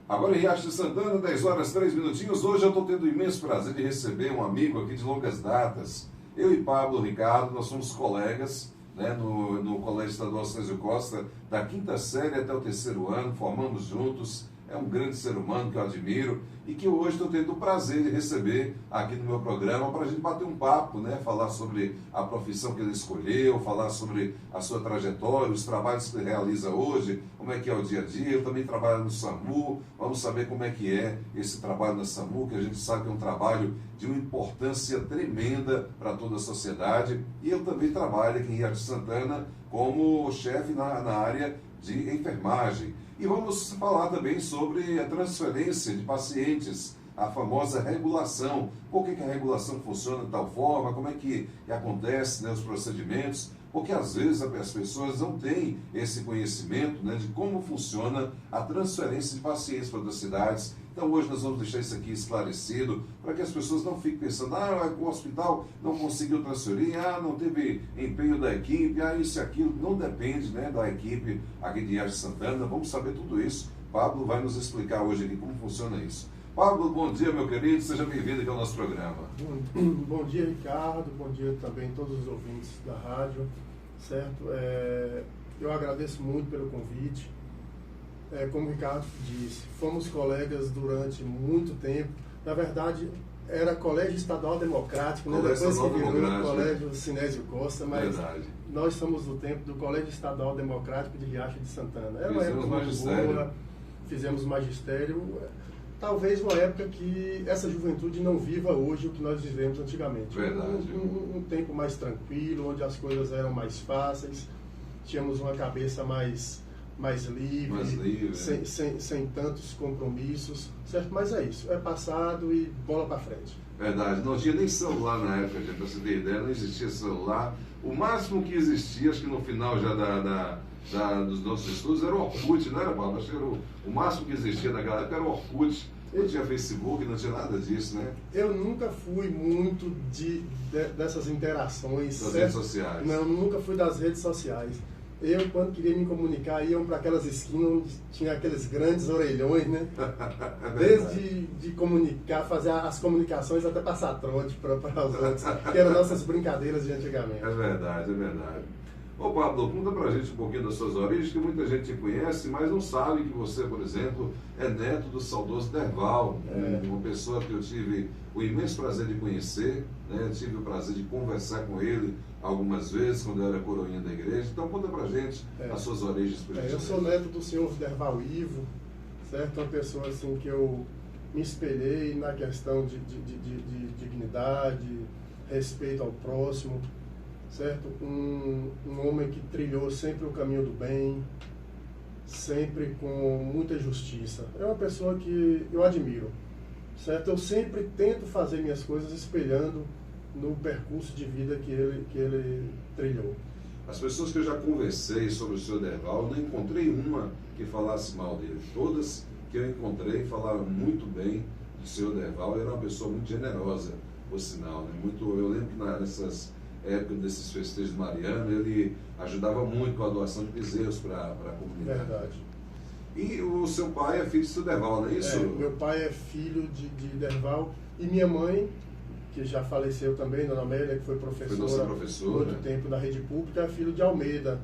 Agora em Riacho de Santana, 10 horas 3 minutinhos. Hoje eu estou tendo o imenso prazer de receber um amigo aqui de longas datas. Eu e Pablo Ricardo, nós somos colegas, né, no Colégio Estadual Césio Costa, da quinta série até o terceiro ano, formamos juntos. É um grande ser humano que eu admiro e que hoje estou tendo o prazer de receber aqui no meu programa para a gente bater um papo, né? Falar sobre a profissão que ele escolheu, falar sobre a sua trajetória, os trabalhos que ele realiza hoje, como é que é o dia a dia. Eu também trabalho no SAMU, vamos saber como é que é esse trabalho na SAMU, que a gente sabe que é um trabalho de uma importância tremenda para toda a sociedade. E eu também trabalho aqui em Riacho de Santana como chefe na área de enfermagem. E vamos falar também sobre a transferência de pacientes, a famosa regulação. Por que a regulação funciona de tal forma, como é que acontece, né, os procedimentos, porque às vezes as pessoas não têm esse conhecimento, né, de como funciona a transferência de pacientes para outras cidades. Então hoje nós vamos deixar isso aqui esclarecido, para que as pessoas não fiquem pensando, o hospital não conseguiu transferir, não teve empenho da equipe, isso e aquilo. Não depende, né, da equipe aqui de Riacho de Santana. Vamos saber tudo isso. Pablo vai nos explicar hoje aqui como funciona isso. Pablo, bom dia, meu querido, seja bem-vindo aqui ao nosso programa. Bom dia, Ricardo, bom dia também a todos os ouvintes da rádio, certo? Eu agradeço muito pelo convite. Como o Ricardo disse, fomos colegas durante muito tempo. Na verdade, era Colégio Estadual Democrático, né? Depois que virou Colégio Sinésio Costa, mas nós somos do tempo do Colégio Estadual Democrático de Riacho de Santana. Era uma época muito boa, fizemos magistério. Talvez uma época que essa juventude não viva hoje o que nós vivemos antigamente. Um tempo mais tranquilo, onde as coisas eram mais fáceis, tínhamos uma cabeça mais livre, sem tantos compromissos, certo? Mas é isso, é passado e bola para frente. Verdade, não tinha nem celular na época, gente, para você ter ideia, não existia celular. O máximo que existia, acho que no final já dos nossos estudos, era o Orkut, não era, Paulo? Acho que era o máximo que existia naquela época era o Orkut. Não tinha Facebook, não tinha nada disso, né? Eu nunca fui muito dessas interações. Das redes sociais. Não, nunca fui das redes sociais. Eu, quando queria me comunicar, iam para aquelas esquinas onde tinha aqueles grandes orelhões, né? Desde de comunicar, fazer as comunicações até passar trote para os outros, que eram nossas brincadeiras de antigamente. É verdade, é verdade. Ô Pablo, conta pra gente um pouquinho das suas origens, que muita gente te conhece, mas não sabe que você, por exemplo, é neto do saudoso Derval, uma pessoa que eu tive o imenso prazer de conhecer, né? Tive o prazer de conversar com ele algumas vezes, quando eu era coroinha da igreja. Então conta pra gente as suas origens. Eu sou neto do senhor Derval Ivo, certo? Uma pessoa assim que eu me espelhei na questão de dignidade, respeito ao próximo, certo? Um homem que trilhou sempre o caminho do bem, sempre com muita justiça. É uma pessoa que eu admiro, certo? Eu sempre tento fazer minhas coisas espelhando no percurso de vida que ele trilhou. As pessoas que eu já conversei sobre o Sr. Derval, não encontrei uma que falasse mal dele. Todas que eu encontrei falaram muito bem do Sr. Derval. Ele era uma pessoa muito generosa, por sinal, né? Eu lembro que nessas época desses festejos marianos, ele ajudava muito com a doação de bezerros para a comunidade. Verdade. E o seu pai é filho de seu Derval, não é isso? Meu pai é filho de Derval e minha mãe, que já faleceu também, Dona Amélia, que foi professora muito tempo da rede pública, é filho de Almeida.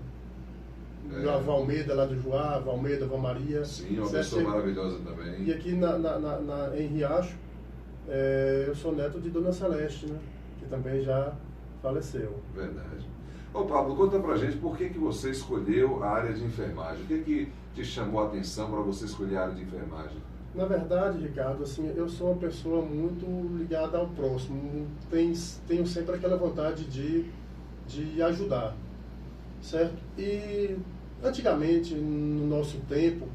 Meu avô Almeida, lá do Juá, avó Almeida, avó Maria. Sim, uma pessoa maravilhosa também. E aqui em Riacho, eu sou neto de Dona Celeste, né? Que também já faleceu. Verdade. Ô Pablo, conta pra gente por que você escolheu a área de enfermagem. O que te chamou a atenção para você escolher a área de enfermagem? Na verdade, Ricardo, assim, eu sou uma pessoa muito ligada ao próximo. Tenho sempre aquela vontade de ajudar, certo? E antigamente, no nosso tempo,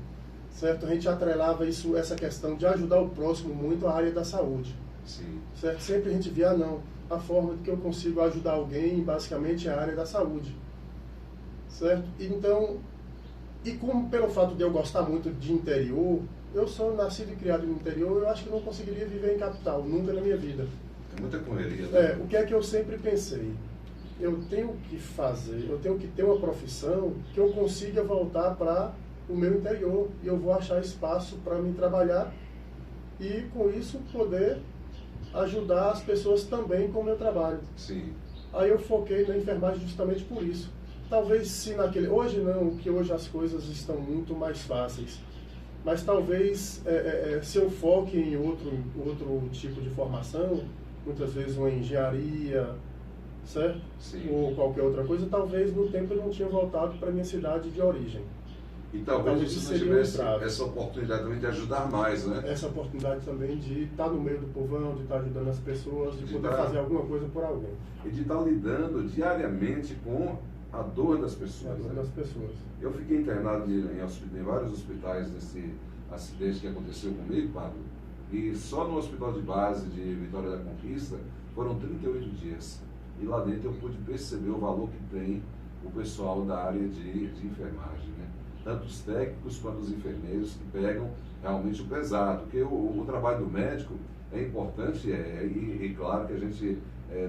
certo, a gente atrelava essa questão de ajudar o próximo muito à área da saúde. Sim. Certo? Sempre a gente via, a forma de que eu consigo ajudar alguém, basicamente, é a área da saúde. Certo? Então, e como pelo fato de eu gostar muito de interior, eu sou nascido e criado no interior, eu acho que não conseguiria viver em capital, nunca na minha vida. É muita correria, né? O que é que eu sempre pensei? Eu tenho que ter uma profissão que eu consiga voltar para o meu interior e eu vou achar espaço para me trabalhar e, com isso, poder ajudar as pessoas também com o meu trabalho. Sim. Aí eu foquei na enfermagem justamente por isso. Talvez se naquele... Hoje não, que hoje as coisas estão muito mais fáceis. Mas talvez se eu foque em outro tipo de formação, muitas vezes uma engenharia, certo? Sim. Ou qualquer outra coisa, talvez no tempo eu não tinha voltado para a minha cidade de origem. E talvez você não tivesse essa oportunidade também de ajudar mais, né? Essa oportunidade também de estar no meio do povão, de estar ajudando as pessoas, de poder fazer alguma coisa por alguém. E de estar lidando diariamente com a dor das pessoas. A dor das pessoas. Eu fiquei internado em vários hospitais nesse acidente que aconteceu comigo, Pablo, e só no hospital de base de Vitória da Conquista foram 38 dias. E lá dentro eu pude perceber o valor que tem o pessoal da área de enfermagem, né? Tanto os técnicos quanto os enfermeiros que pegam realmente o pesado, porque o trabalho do médico é importante, e claro que a gente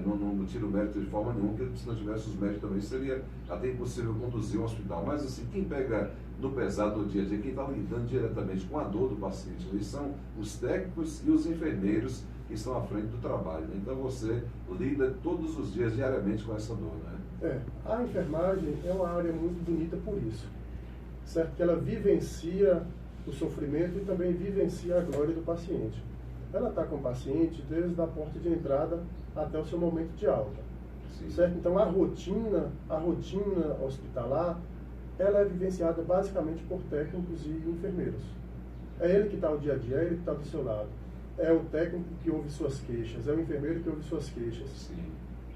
não tira o mérito de forma nenhuma, porque se não tivesse os médicos também seria até impossível conduzir um hospital. Mas assim, quem pega no pesado do dia a dia, quem está lidando diretamente com a dor do paciente, eles são os técnicos e os enfermeiros que estão à frente do trabalho, né? Então você lida todos os dias, diariamente, com essa dor, né? A enfermagem é uma área muito bonita por isso, certo? Que ela vivencia o sofrimento e também vivencia a glória do paciente. Ela está com o paciente desde a porta de entrada até o seu momento de alta. Sim. Certo? Então a rotina hospitalar, ela é vivenciada basicamente por técnicos e enfermeiros. É ele que está o dia a dia, é ele que está do seu lado. É o técnico que ouve suas queixas, é o enfermeiro que ouve suas queixas. Sim.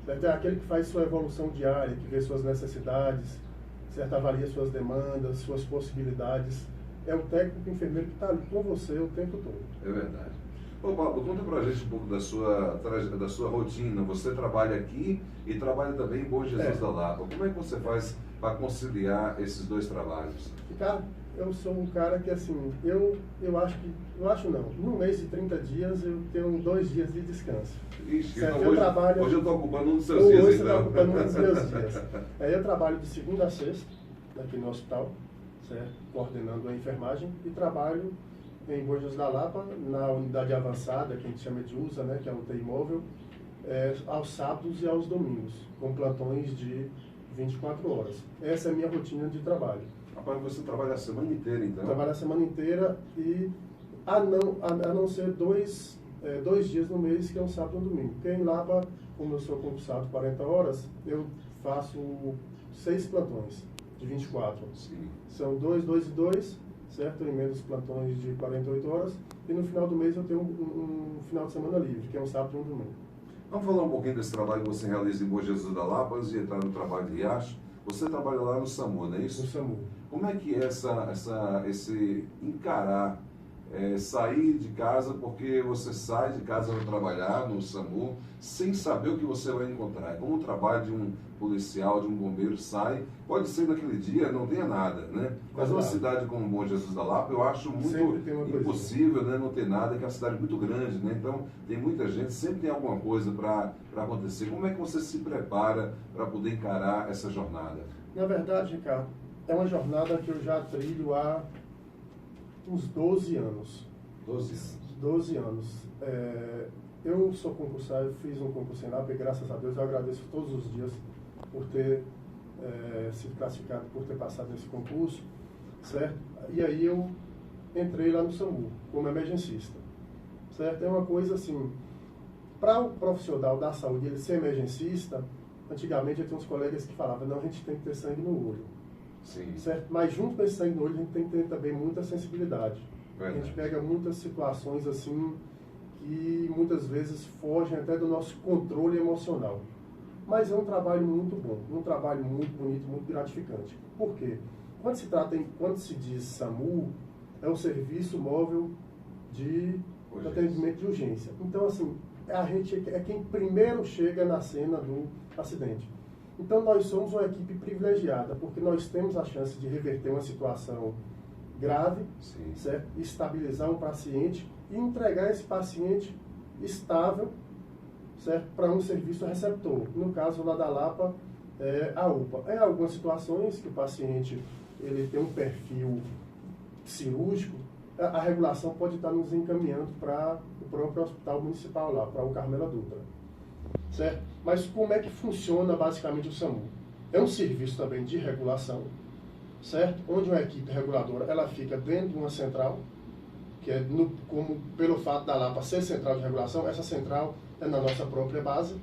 Certo? É aquele que faz sua evolução diária, que vê suas necessidades, certo? Avalia suas demandas, suas possibilidades. É o técnico e enfermeiro que está ali com você o tempo todo. É verdade. Ô Pablo, conta pra gente um pouco da sua rotina. Você trabalha aqui e trabalha também em Bom Jesus da Lapa. Como é que você faz para conciliar esses dois trabalhos? Cara, eu sou um cara que assim, eu acho não, num mês de 30 dias eu tenho 2 dias de descanso. Ixi, certo? Então hoje eu estou ocupando um dos seus dias, hoje então. Hoje eu estou ocupando um dos meus dias. Eu trabalho de segunda a sexta, aqui no hospital, certo? Coordenando a enfermagem, e trabalho em Bom Jesus da Lapa, na unidade avançada, que a gente chama de USA, né, que é a UTI móvel, aos sábados e aos domingos, com plantões de 24 horas. Essa é a minha rotina de trabalho. Rapaz, você trabalha a semana inteira, então? Trabalho a semana inteira e a não ser dois dias no mês, que é um sábado e um domingo. Porque em Lapa, como eu sou concursado 40 horas, eu faço 6 plantões de 24. Sim. São 2, 2 e 2, certo? Eu emendo os plantões de 48 horas e no final do mês eu tenho um final de semana livre, que é um sábado e um domingo. Vamos falar um pouquinho desse trabalho que você realiza em Bom Jesus da Lapa, antes de entrar no trabalho de Riacho. Você trabalha lá no SAMU, não é isso? No SAMU. Como é que é esse encarar, sair de casa, porque você sai de casa para trabalhar no SAMU, sem saber o que você vai encontrar? É como o trabalho de um policial, de um bombeiro sai, pode ser naquele dia, não tenha nada, né? Mas uma cidade como Bom Jesus da Lapa, eu acho muito impossível, né, não ter nada, que é uma cidade muito grande, né? Então, tem muita gente, sempre tem alguma coisa para acontecer. Como é que você se prepara para poder encarar essa jornada? Na verdade, Ricardo, é uma jornada que eu já trilho há uns 12 anos. 12 anos. 12 anos. Eu sou concursado, eu fiz um concurso em Lapa e, graças a Deus, eu agradeço todos os dias por ter sido classificado, por ter passado nesse concurso, certo? E aí eu entrei lá no SAMU, como emergencista, certo? É uma coisa assim, para o profissional da saúde ele ser emergencista, antigamente eu tinha uns colegas que falavam, não, a gente tem que ter sangue no olho. Sim. Certo? Mas junto com esse sangue no olho a gente tem que ter também muita sensibilidade. Verdade. A gente pega muitas situações assim que muitas vezes fogem até do nosso controle emocional. Mas é um trabalho muito bom, um trabalho muito bonito, muito gratificante. Por quê? Quando se diz SAMU, é o Serviço Móvel de Atendimento de Urgência. Então, assim, a gente é quem primeiro chega na cena do acidente. Então, nós somos uma equipe privilegiada, porque nós temos a chance de reverter uma situação grave, certo? Estabilizar um paciente e entregar esse paciente estável, certo? Para um serviço receptor. No caso lá da Lapa, a UPA. Em algumas situações que o paciente ele tem um perfil cirúrgico, a regulação pode estar nos encaminhando para o próprio hospital municipal lá, para o Carmela Dutra. Certo? Mas como é que funciona basicamente o SAMU? É um serviço também de regulação, certo? Onde uma equipe reguladora, ela fica dentro de uma central, que é como pelo fato da Lapa ser central de regulação, essa central é na nossa própria base,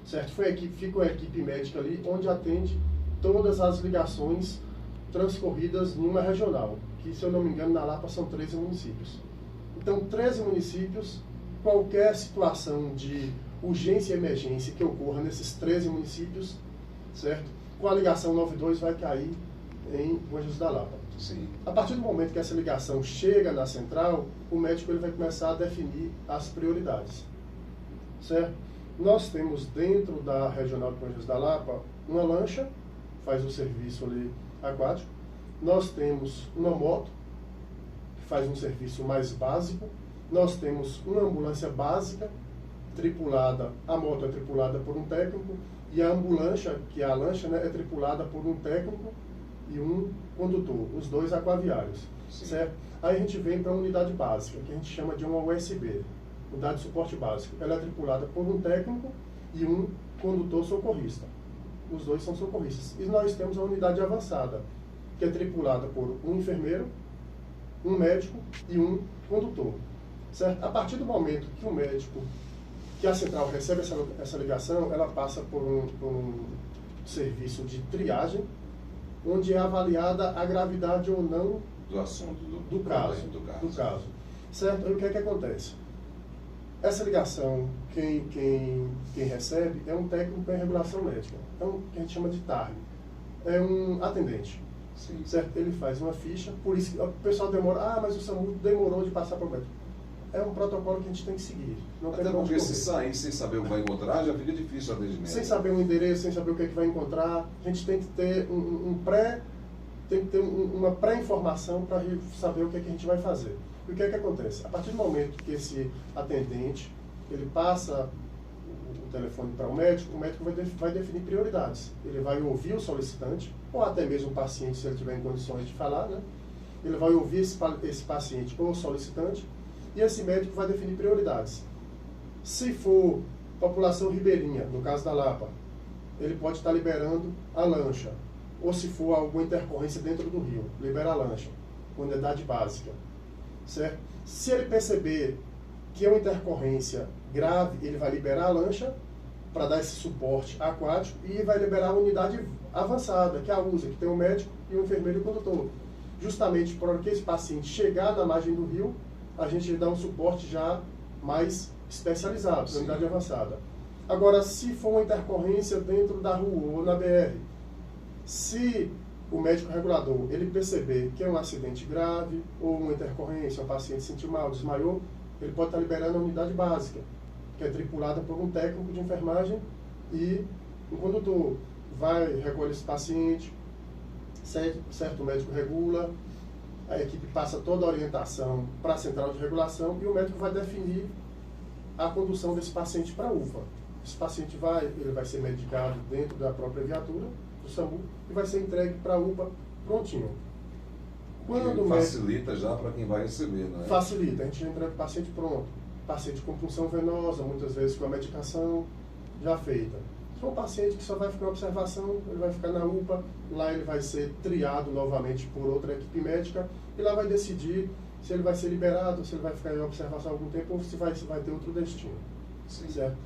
certo? Fica uma equipe médica ali, onde atende todas as ligações transcorridas em uma regional, que, se eu não me engano, na Lapa são 13 municípios. Então, 13 municípios, qualquer situação de urgência e emergência que ocorra nesses 13 municípios, certo? Com a ligação 92 vai cair em Bom Jesus da Lapa. Sim. A partir do momento que essa ligação chega na central, o médico ele vai começar a definir as prioridades, certo? Nós temos dentro da regional de Bom Jesus da Lapa uma lancha, faz o serviço ali aquático. Nós temos uma moto, que faz um serviço mais básico. Nós temos uma ambulância básica, tripulada, a moto é tripulada por um técnico, e a ambulância, que é a lancha, né, é tripulada por um técnico e um condutor, os dois aquaviários, certo? Aí a gente vem para a unidade básica, que a gente chama de uma USB, unidade de suporte básico. Ela é tripulada por um técnico e um condutor socorrista. Os dois são socorristas. E nós temos a unidade avançada, que é tripulada por um enfermeiro, um médico e um condutor, certo? A partir do momento que o médico, que a central recebe essa ligação, ela passa por um serviço de triagem, onde é avaliada a gravidade ou não do assunto, do caso. Certo? E o que é que acontece? Essa ligação, quem recebe é um técnico em regulação médica, é um que a gente chama de TARM, é um atendente. Sim. Certo? Ele faz uma ficha, por isso que o pessoal demora, mas o SAMU demorou de passar para o médico. É um protocolo que a gente tem que seguir. Não Até tem porque se sair sem saber o que vai encontrar, já fica difícil o atendimento. Sem saber o endereço, sem saber o que é que vai encontrar, a gente tem que ter uma pré-informação para saber o que é que a gente vai fazer. E o que é que acontece? A partir do momento que esse atendente, ele passa o telefone para o médico vai definir prioridades. Ele vai ouvir o solicitante, ou até mesmo o paciente, se ele tiver em condições de falar, né? Ele vai ouvir esse paciente ou o solicitante, e esse médico vai definir prioridades. Se for população ribeirinha, no caso da Lapa, ele pode estar liberando a lancha. Ou se for alguma intercorrência dentro do rio, libera a lancha, unidade básica. Certo? Se ele perceber que é uma intercorrência grave, ele vai liberar a lancha para dar esse suporte aquático e vai liberar a unidade avançada, que é a USA, que tem um médico e um enfermeiro e um condutor. Justamente para que esse paciente chegar na margem do rio, a gente dá um suporte já mais especializado, na unidade avançada. Agora, se for uma intercorrência dentro da rua ou na BR, se o médico regulador ele perceber que é um acidente grave ou uma intercorrência, o paciente sentiu mal, desmaiou, ele pode estar liberando a unidade básica, que é tripulada por um técnico de enfermagem e um condutor. Vai, recolhe esse paciente, certo? O médico regula, a equipe passa toda a orientação para a central de regulação e o médico vai definir a condução desse paciente para a UPA. Esse paciente ele vai ser medicado dentro da própria viatura do SAMU e vai ser entregue para a UPA prontinho. Quando facilita já para quem vai receber, não é? Facilita, a gente entrega o paciente pronto. Paciente com punção venosa, muitas vezes com a medicação já feita. Se for um paciente que só vai ficar em observação, ele vai ficar na UPA, lá ele vai ser triado novamente por outra equipe médica e lá vai decidir se ele vai ser liberado, se ele vai ficar em observação algum tempo ou se vai ter outro destino. Sim. Certo?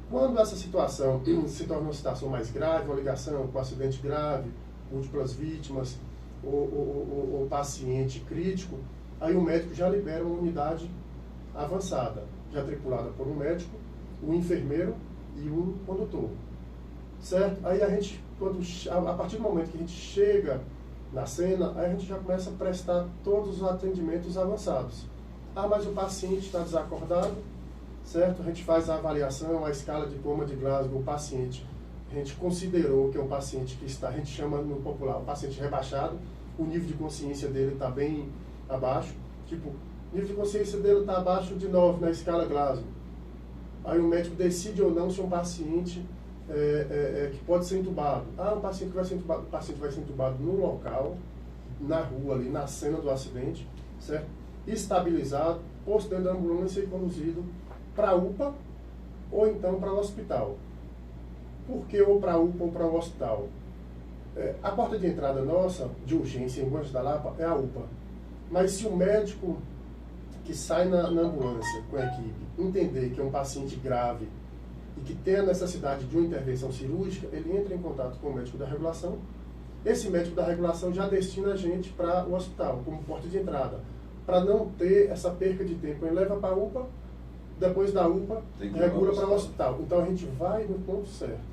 Quando essa situação se torna uma situação mais grave, uma ligação com acidente grave, múltiplas vítimas, ou paciente crítico, aí o médico já libera uma unidade avançada, já tripulada por um médico, um enfermeiro e um condutor. Certo? Aí a gente, a partir do momento que a gente chega na cena, aí a gente já começa a prestar todos os atendimentos avançados. Mas o paciente está desacordado, certo? A gente faz a avaliação, a escala de coma de Glasgow, o paciente, a gente considerou que é um paciente que está, a gente chama no popular, um paciente rebaixado, o nível de consciência dele está bem abaixo, tipo, o nível de consciência dele está abaixo de 9 na escala Glasgow. Aí o médico decide ou não se um paciente que pode ser entubado. Um paciente que vai ser entubado, o paciente vai ser entubado no local, na rua ali, na cena do acidente, certo? Estabilizado, posto dentro da ambulância e conduzido para a UPA ou então para o hospital. Por que ou para a UPA ou para o hospital? A porta de entrada nossa, de urgência em Guancho da Lapa, é a UPA. Mas se o médico que sai na ambulância com a equipe entender que é um paciente grave e que tem a necessidade de uma intervenção cirúrgica, ele entra em contato com o médico da regulação. Esse médico da regulação já destina a gente para o hospital, como porta de entrada, para não ter essa perca de tempo. Ele leva para a UPA, depois da UPA, regula para o hospital. Então a gente vai no ponto certo.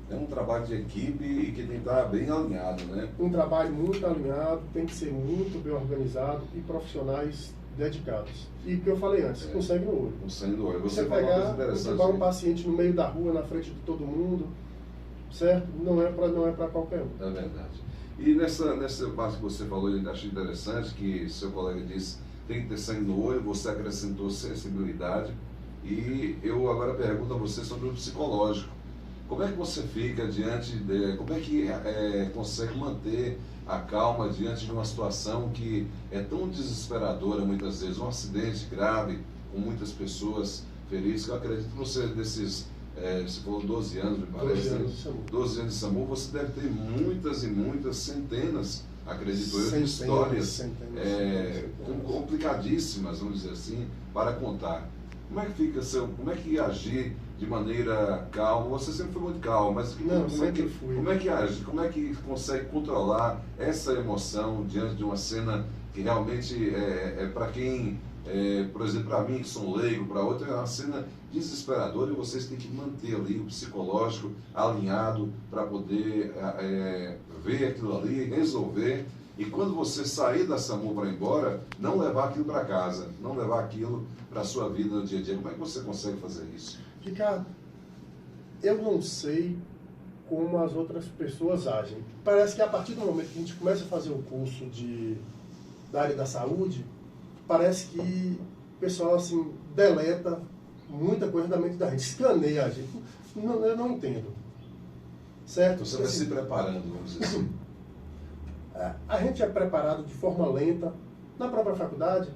É um trabalho de equipe e que tem que estar bem alinhado, né? Um trabalho muito alinhado, tem que ser muito bem organizado e profissionais dedicados. E o que eu falei antes, com sangue no olho. Com sangue no olho. Você pegar, levar um paciente no meio da rua, na frente de todo mundo, certo? Não é para qualquer um. É verdade. E nessa parte que você falou, eu achei interessante que seu colega disse tem que ter sangue no olho, você acrescentou sensibilidade. E eu agora pergunto a você sobre o psicológico. Como é que você fica como é que consegue manter a calma diante de uma situação que é tão desesperadora muitas vezes, um acidente grave, com muitas pessoas feridas, que eu acredito que você, você falou 12 anos, me parece, 12 anos de SAMU, você deve ter muitas e muitas, centenas, acredito eu, de histórias complicadíssimas, vamos dizer assim, para contar. Como é que fica como é que agir de maneira calma? Você sempre foi muito calmo, mas como é que age? Como é que consegue controlar essa emoção diante de uma cena que realmente para quem, por exemplo, para mim que sou leigo, para outro é uma cena desesperadora e vocês têm que manter ali o psicológico alinhado para poder ver aquilo ali, resolver. E quando você sair da SAMU para ir embora, não levar aquilo para casa, não levar aquilo para a sua vida no dia a dia. Como é que você consegue fazer isso? Ricardo, eu não sei como as outras pessoas agem. Parece que a partir do momento que a gente começa a fazer o curso da área da saúde, parece que o pessoal assim, deleta muita coisa da mente da gente, escaneia a gente. Eu não entendo. Certo? Você vai se preparando, vamos dizer assim. A gente é preparado de forma lenta, na própria faculdade,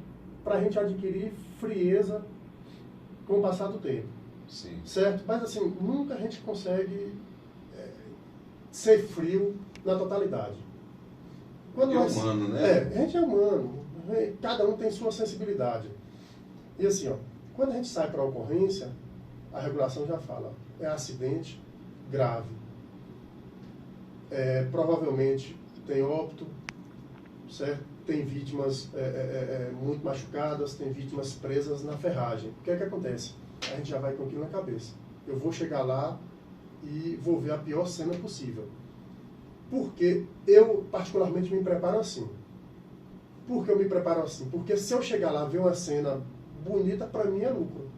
para a gente adquirir frieza com o passar do tempo. Sim. Certo? Mas assim, nunca a gente consegue ser frio na totalidade. Humano, né? A gente é humano. Cada um tem sua sensibilidade. E assim, quando a gente sai para a ocorrência, a regulação já fala, é acidente grave. Provavelmente tem óbito, certo? Tem vítimas muito machucadas, tem vítimas presas na ferragem. O que é que acontece? A gente já vai com aquilo na cabeça. Eu vou chegar lá e vou ver a pior cena possível. Porque eu, particularmente, me preparo assim. Por que eu me preparo assim? Porque se eu chegar lá e ver uma cena bonita, para mim é lucro.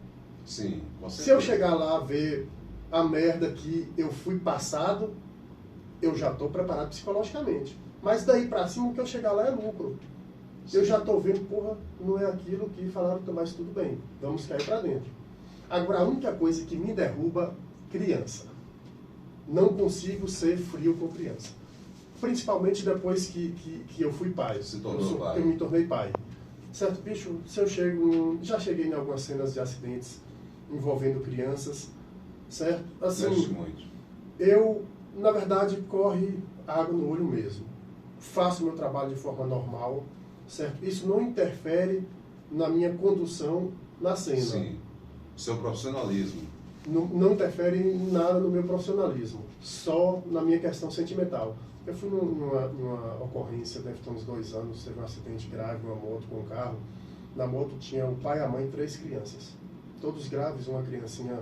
Sim, com certeza. Se eu chegar lá e ver a merda que eu fui passado, eu já estou preparado psicologicamente. Mas daí para cima, o que eu chegar lá é lucro. Sim. Eu já estou vendo, porra, não é aquilo que falaram, mas tudo bem, vamos cair para dentro. Agora, a única coisa que me derruba, criança. Não consigo ser frio com criança. Principalmente depois que eu fui pai. Eu me tornei pai. Certo, bicho, se eu já cheguei em algumas cenas de acidentes envolvendo crianças, certo? Assim, eu, na verdade, corre água no olho mesmo. Faço meu trabalho de forma normal, certo? Isso não interfere na minha condução na cena. Sim. Seu profissionalismo. Não interfere em nada no meu profissionalismo, só na minha questão sentimental. Eu fui numa ocorrência, deve ter uns 2 anos, teve um acidente grave, uma moto com um carro. Na moto tinha o pai, a mãe e 3 crianças. Todos graves, uma criancinha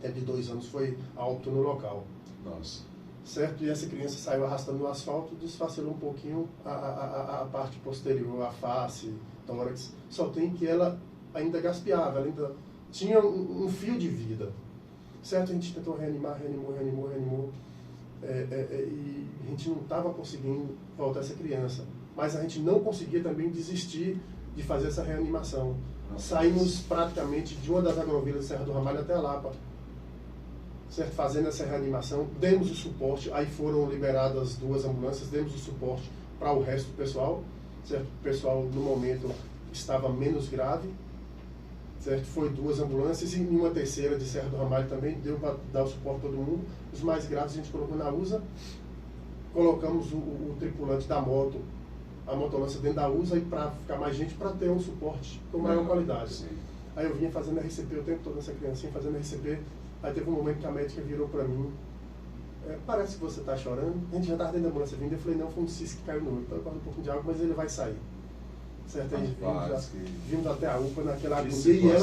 de 2 anos foi a óbito no local. Nossa. Certo? E essa criança saiu arrastando no asfalto, desfacelou um pouquinho a parte posterior, a face, tórax. Só tem que ela ainda gaspeava, ela ainda tinha um fio de vida. Certo? A gente tentou reanimar. E a gente não estava conseguindo voltar essa criança. Mas a gente não conseguia também desistir de fazer essa reanimação. Saímos praticamente de uma das agrovilas de Serra do Ramalho até a Lapa. Certo? Fazendo essa reanimação, demos o suporte, aí foram liberadas 2 ambulâncias, demos o suporte para o resto do pessoal, certo? O pessoal, no momento, estava menos grave, certo? Foi 2 ambulâncias e uma terceira de Serra do Ramalho também, deu para dar o suporte a todo mundo. Os mais graves a gente colocou na USA, colocamos o tripulante da moto, a motolança dentro da USA, e para ficar mais gente, para ter um suporte com maior qualidade. Sim. Aí eu vinha fazendo RCP o tempo todo, essa criancinha fazendo RCP, aí teve um momento que a médica virou para mim, parece que você está chorando. A gente já estava dentro da ambulância vindo, eu falei, não, foi um cisco que caiu no olho, então corre um pouquinho de água, mas ele vai sair. Certo? Aí vimos até a UPA naquela agonia,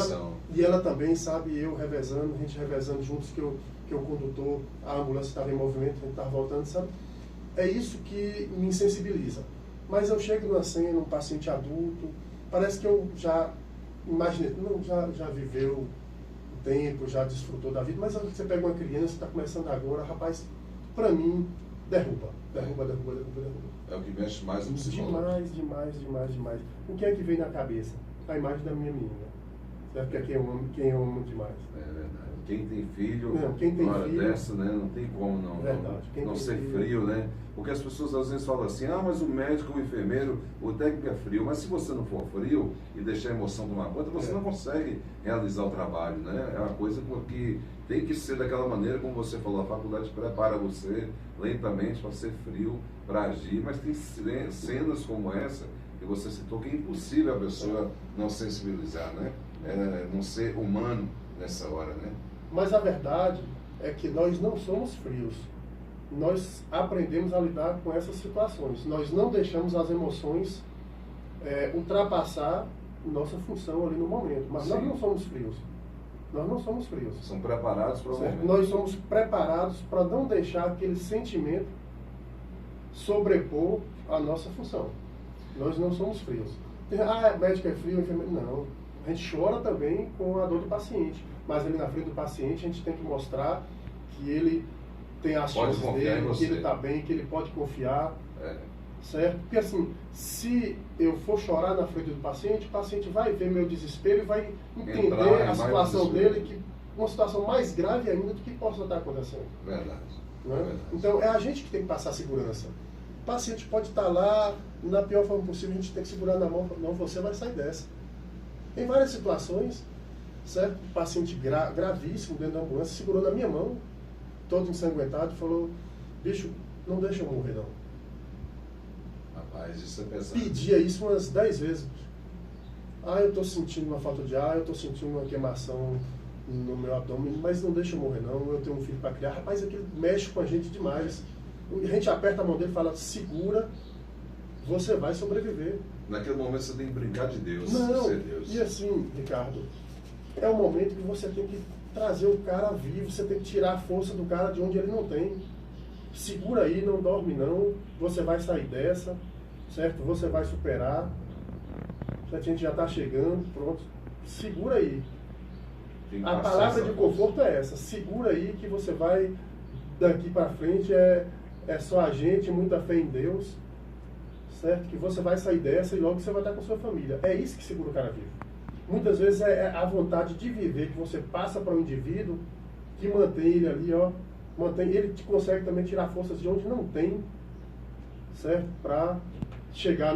e ela também, sabe, eu revezando, a gente revezando juntos, que o condutor, a ambulância estava em movimento, a gente estava voltando, sabe? É isso que me insensibiliza. Mas eu chego numa cena, um paciente adulto, parece que eu já imaginei, não, já viveu o tempo, já desfrutou da vida, mas você pega uma criança, está começando agora, rapaz, para mim, derruba. É o que mexe mais no psicológico. Demais. O que é que vem na cabeça? A imagem da minha menina. Certo? Que é quem eu amo demais. É verdade. Quem tem filho, uma hora dessa, né, não tem como não ser frio, né? Porque as pessoas às vezes falam assim, mas o médico, o enfermeiro, o técnico é frio. Mas se você não for frio e deixar a emoção tomar conta, você não consegue realizar o trabalho, né? É uma coisa que tem que ser daquela maneira, como você falou, a faculdade prepara você lentamente para ser frio, para agir, mas tem cenas como essa que você citou que é impossível a pessoa não sensibilizar, né? Não ser humano nessa hora, né? Mas a verdade é que nós não somos frios. Nós aprendemos a lidar com essas situações. Nós não deixamos as emoções ultrapassar nossa função ali no momento. Mas nós não somos frios. Nós não somos frios. São preparados para o momento. Nós somos preparados para não deixar aquele sentimento sobrepor a nossa função. Nós não somos frios. Médico é frio, enfermeiro... Não. A gente chora também com a dor do paciente. Mas ali na frente do paciente a gente tem que mostrar que ele tem as chances dele, que ele está bem, que ele pode confiar. Certo? Porque assim, se eu for chorar na frente do paciente, o paciente vai ver meu desespero e vai entender a situação dele, que uma situação mais grave ainda do que possa estar acontecendo. Verdade. Né? Verdade. Então é a gente que tem que passar segurança. O paciente pode estar lá, na pior forma possível, a gente tem que segurar na mão, não, você vai sair dessa. Em várias situações, certo? Um paciente gravíssimo dentro da ambulância segurou na minha mão, todo ensanguentado, e falou, bicho, não deixa eu morrer não. Rapaz, isso é pesado. Pedia isso umas 10 vezes. Eu estou sentindo uma falta de ar, eu estou sentindo uma queimação no meu abdômen, mas não deixa eu morrer não, eu tenho um filho para criar. Rapaz, aquilo mexe com a gente demais. A gente aperta a mão dele e fala, segura, você vai sobreviver. Naquele momento você tem que brincar de Deus, ser Deus. E assim, Ricardo, é um momento que você tem que trazer o cara vivo, você tem que tirar a força do cara de onde ele não tem. Segura aí, não dorme não, você vai sair dessa, certo? Você vai superar, a gente já está chegando, pronto. Segura aí. A palavra de conforto é essa, segura aí que você vai, daqui para frente é só a gente, muita fé em Deus, certo? Que você vai sair dessa e logo você vai estar com sua família. É isso que segura o cara vivo. Muitas vezes é a vontade de viver que você passa para o indivíduo que mantém ele ali, ele consegue também tirar forças de onde não tem, certo? Para chegar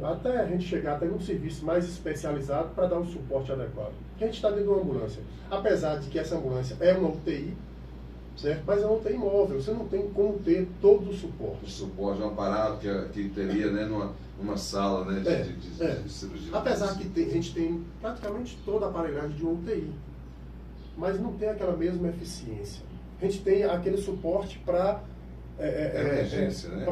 até a gente chegar até num serviço mais especializado para dar um suporte adequado. Porque a gente está dentro de uma ambulância. Apesar de que essa ambulância é uma UTI, certo? Mas é uma UTI móvel, você não tem como ter todo o suporte. O suporte é um aparato que teria, né, numa sala, né, de cirurgia. Apesar que a gente tem praticamente toda a aparelhagem de uma UTI, mas não tem aquela mesma eficiência. A gente tem aquele suporte para emergência, né?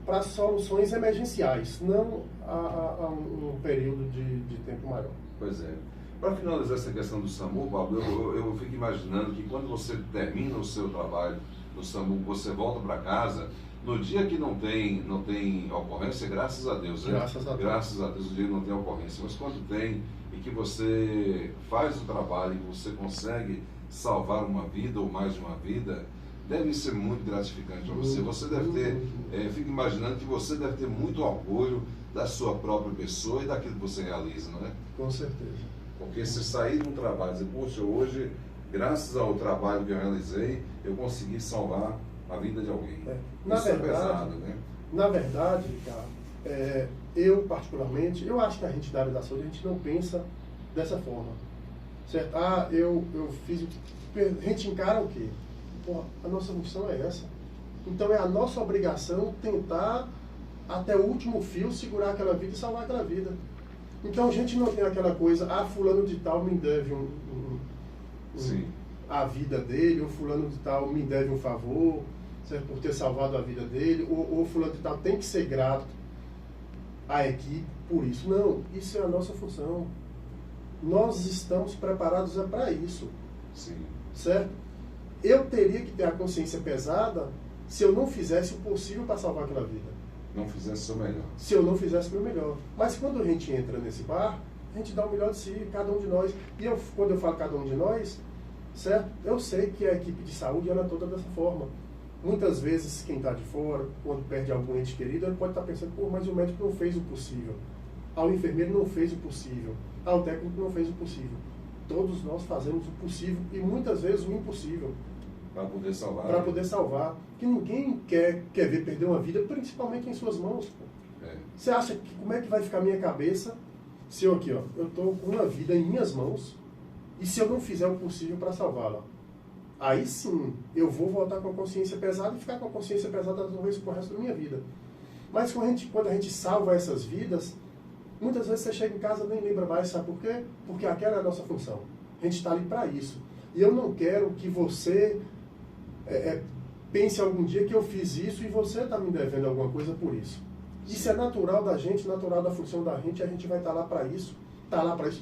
Para soluções emergenciais, não a um período de tempo maior. Pois é. Para finalizar essa questão do SAMU, Pablo, eu fico imaginando que quando você termina o seu trabalho no SAMU, você volta para casa, no dia que não tem ocorrência, graças a Deus, né? Graças a Deus o dia que não tem ocorrência, mas quando tem e que você faz o trabalho e que você consegue salvar uma vida ou mais de uma vida, deve ser muito gratificante para você. Você deve ter, fico imaginando que você deve ter muito orgulho da sua própria pessoa e daquilo que você realiza, não é? Com certeza. Porque se sair de um trabalho e dizer, poxa, hoje, graças ao trabalho que eu realizei, eu consegui salvar a vida de alguém. Na verdade, Ricardo, Eu, particularmente, eu acho que a gente da área da saúde, a gente não pensa dessa forma. Certo? Eu fiz... A gente encara o quê? Pô, a nossa função é essa. Então é a nossa obrigação tentar, até o último fio, segurar aquela vida e salvar aquela vida. Então a gente não tem aquela coisa, fulano de tal me deve a vida dele, ou fulano de tal me deve um favor, certo? Por ter salvado a vida dele, ou fulano de tal tem que ser grato à equipe por isso. Não, isso é a nossa função. Nós estamos preparados para isso. Sim. Certo? Eu teria que ter a consciência pesada se eu não fizesse o possível para salvar aquela vida. Não fizesse o meu melhor. Se eu não fizesse o meu melhor. Mas quando a gente entra nesse bar, a gente dá o melhor de si, cada um de nós. E quando eu falo cada um de nós, certo? Eu sei que a equipe de saúde ela é toda dessa forma. Muitas vezes, quem está de fora, quando perde algum ente querido, ele pode estar pensando, pô, mas o médico não fez o possível. O enfermeiro não fez o possível. O técnico não fez o possível. Todos nós fazemos o possível e muitas vezes o impossível. Para poder salvar. Para poder salvar. Que ninguém quer ver perder uma vida, principalmente em suas mãos. Você acha que como é que vai ficar a minha cabeça se eu aqui, eu estou com uma vida em minhas mãos e se eu não fizer o possível para salvá-la? Aí sim, eu vou voltar com a consciência pesada e ficar com a consciência pesada talvez pro resto da minha vida. Mas quando a gente salva essas vidas, muitas vezes você chega em casa e nem lembra mais, sabe por quê? Porque aquela é a nossa função. A gente está ali para isso. E eu não quero que você pense algum dia que eu fiz isso e você está me devendo alguma coisa por isso. Isso é natural da gente, natural da função da gente, a gente vai estar lá para isso,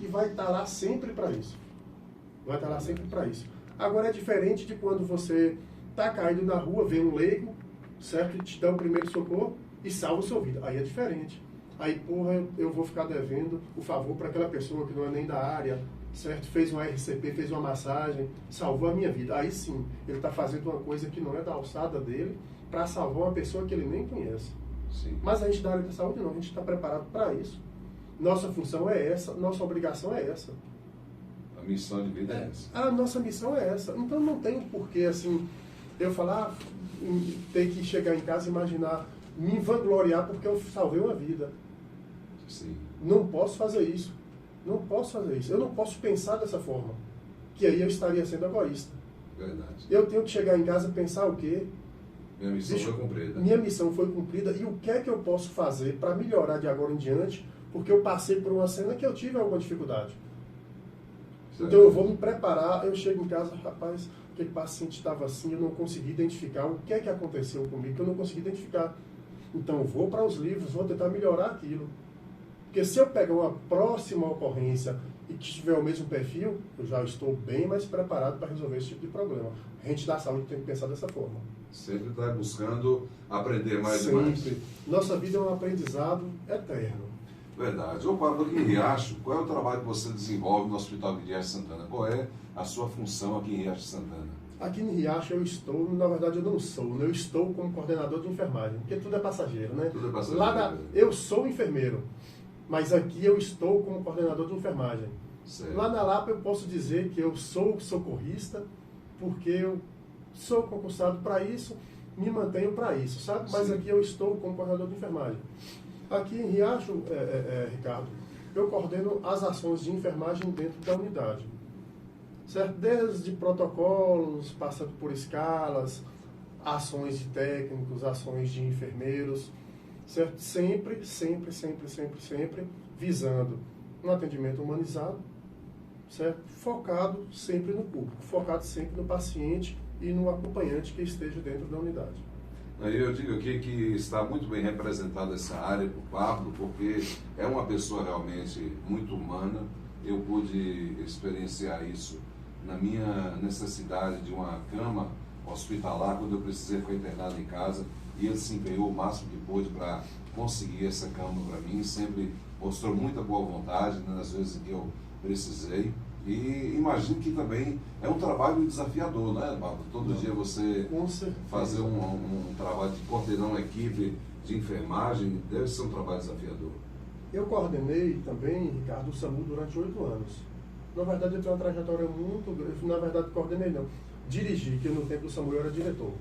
e vai estar lá sempre para isso. Vai estar lá sempre para isso. Agora é diferente de quando você está caído na rua, vê um leigo, certo? E te dá o primeiro socorro e salva a sua vida. Aí é diferente. Aí, porra, eu vou ficar devendo o favor para aquela pessoa que não é nem da área, certo? Fez uma RCP, fez uma massagem, salvou a minha vida. Aí sim, ele está fazendo uma coisa que não é da alçada dele para salvar uma pessoa que ele nem conhece. Sim. Mas a gente da área da saúde não, a gente está preparado para isso. Nossa função é essa, nossa obrigação é essa. A missão de vida é essa. A nossa missão é essa. Então não tem porquê, assim, eu falar, ter que chegar em casa e imaginar, me vangloriar porque eu salvei uma vida. Sim. Não posso fazer isso. Não posso fazer isso. Eu não posso pensar dessa forma. Que aí eu estaria sendo egoísta. Verdade. Eu tenho que chegar em casa e pensar o quê? Minha missão foi cumprida. Minha missão foi cumprida e o que é que eu posso fazer para melhorar de agora em diante? Porque eu passei por uma cena que eu tive alguma dificuldade. Certo. Então eu vou me preparar, eu chego em casa, rapaz, aquele paciente estava assim, eu não consegui identificar o que é que aconteceu comigo, que eu não consegui identificar. Então eu vou para os livros, vou tentar melhorar aquilo. Porque se eu pegar uma próxima ocorrência e que tiver o mesmo perfil, eu já estou bem mais preparado para resolver esse tipo de problema. A gente da saúde tem que pensar dessa forma. Sempre está buscando aprender mais e mais. mais. Nossa vida é um aprendizado eterno. Verdade. Ô Pablo, aqui em Riacho, qual é o trabalho que você desenvolve no Hospital de Riacho Santana? Qual é a sua função aqui em Riacho Santana? Aqui em Riacho eu estou, na verdade eu não sou, né? Eu estou como coordenador de enfermagem, porque tudo é passageiro, né? Tudo é passageiro. Eu sou enfermeiro, mas aqui eu estou como coordenador de enfermagem. Certo. Lá na Lapa eu posso dizer que eu sou socorrista, porque eu sou concursado para isso, me mantenho para isso, sabe? Mas aqui eu estou como coordenador de enfermagem. Aqui em Riacho, Ricardo, eu coordeno as ações de enfermagem dentro da unidade. Certo? Desde protocolos, passando por escalas, ações de técnicos, ações de enfermeiros, certo? Sempre visando um atendimento humanizado, certo? Focado sempre no público, focado sempre no paciente e no acompanhante que esteja dentro da unidade. Eu digo aqui que está muito bem representada essa área por Pablo, porque é uma pessoa realmente muito humana. Eu pude experienciar isso na minha necessidade de uma cama hospitalar, quando eu precisei ficar internado em casa, e ele se empenhou o máximo que pôde para conseguir essa cama para mim, sempre mostrou muita boa vontade, né, nas vezes que eu precisei. E imagino que também é um trabalho desafiador, né, Pablo? Todo dia você fazer um trabalho de coordenar uma equipe de enfermagem deve ser um trabalho desafiador. Eu coordenei também, Ricardo, o SAMU durante 8 anos. Na verdade, eu tenho uma trajetória muito grande. Na verdade, coordenei não. Dirigi, que no tempo do SAMU eu era diretor.